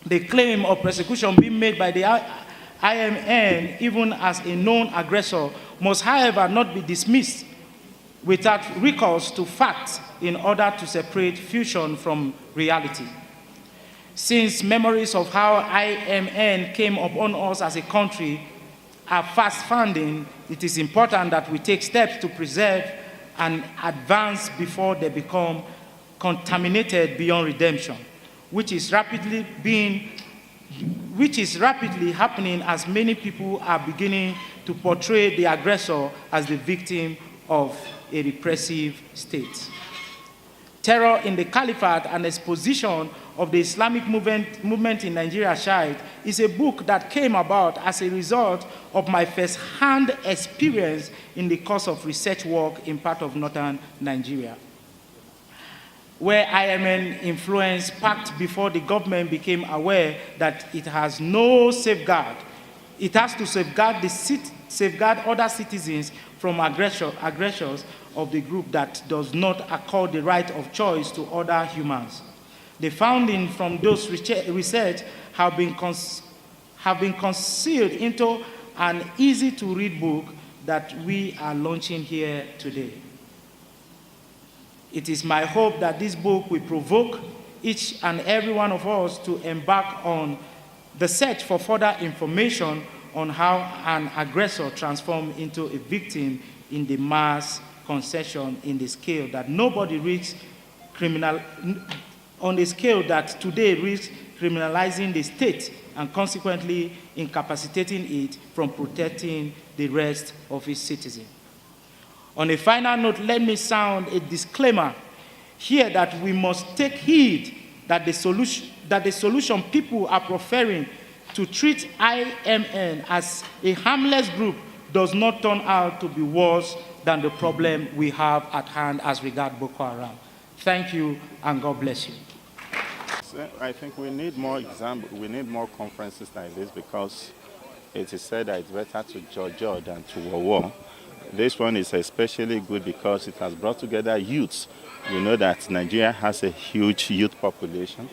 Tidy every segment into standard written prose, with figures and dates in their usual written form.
the claim of persecution being made by the IMN, even as a known aggressor, must, however, not be dismissed without recourse to facts in order to separate fiction from reality. Since memories of how IMN came upon us as a country are fast-founding, it is important that we take steps to preserve and advance before they become contaminated beyond redemption, which is rapidly happening as many people are beginning to portray the aggressor as the victim of a repressive state. Terror in the Caliphate and Exposition of the Islamic movement in Nigeria, Shiite, is a book that came about as a result of my first-hand experience in the course of research work in part of northern Nigeria, where IMN influence packed before the government became aware that it has no safeguard. It has to safeguard other citizens from aggressions of the group that does not accord the right of choice to other humans. The findings from those research have been concealed into an easy-to-read book that we are launching here today. It is my hope that this book will provoke each and every one of us to embark on the search for further information on how an aggressor transforms into a victim in the mass concession in the scale that nobody reaches on the scale that today risks criminalizing the state and consequently incapacitating it from protecting the rest of its citizens. On a final note, let me sound a disclaimer here that we must take heed that the solution people are preferring to treat IMN as a harmless group does not turn out to be worse than the problem we have at hand as regards Boko Haram. Thank you, and God bless you. I think we need more examples, we need more conferences like this, because it is said that it's better to judge than to war. This one is especially good because it has brought together youths. You know that Nigeria has a huge youth population,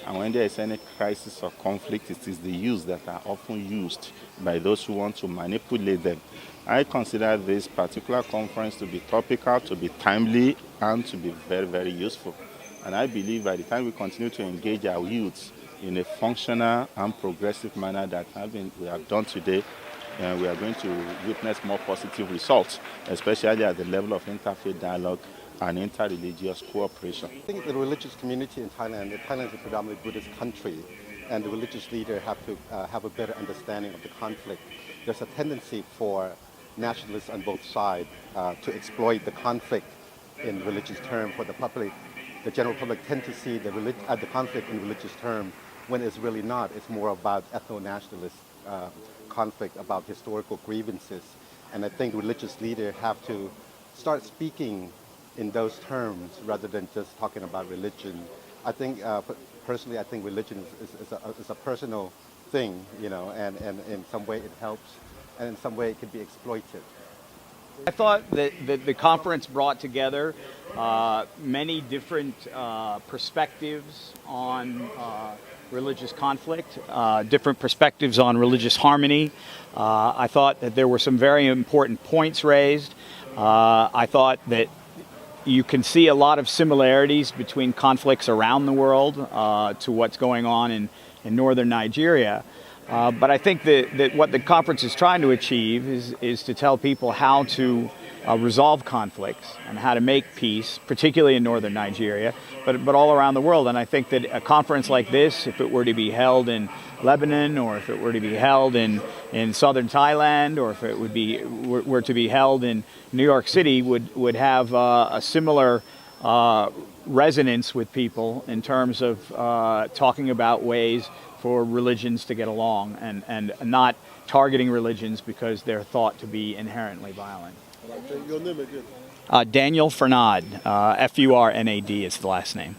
and when there is any crisis or conflict, it is the youth that are often used by those who want to manipulate them. I consider this particular conference to be topical, to be timely, and to be very, very useful. And I believe by the time we continue to engage our youths in a functional and progressive manner that we have done today, we are going to witness more positive results, especially at the level of interfaith dialogue and interreligious cooperation. I think the religious community in Thailand is a predominantly Buddhist country, and the religious leader have to have a better understanding of the conflict. There's a tendency for nationalists on both sides to exploit the conflict in religious terms for the public. The general public tend to see the conflict in religious terms when it's really not. It's more about ethno-nationalist conflict, about historical grievances. And I think religious leaders have to start speaking in those terms rather than just talking about religion. I think, personally, I think religion is a personal thing, you know, and in some way it helps, and in some way it can be exploited. I thought that the conference brought together many different perspectives on religious conflict, different perspectives on religious harmony. I thought that there were some very important points raised. I thought that you can see a lot of similarities between conflicts around the world to what's going on in northern Nigeria. But I think that what the conference is trying to achieve is to tell people how to resolve conflicts and how to make peace, particularly in northern Nigeria, but all around the world. And I think that a conference like this, if it were to be held in Lebanon, or if it were to be held in southern Thailand, or if it were to be held in New York City, would have a similar resonance with people in terms of talking about ways for religions to get along and not targeting religions because they're thought to be inherently violent. Your name again? Daniel Fernad, F-U-R-N-A-D is the last name.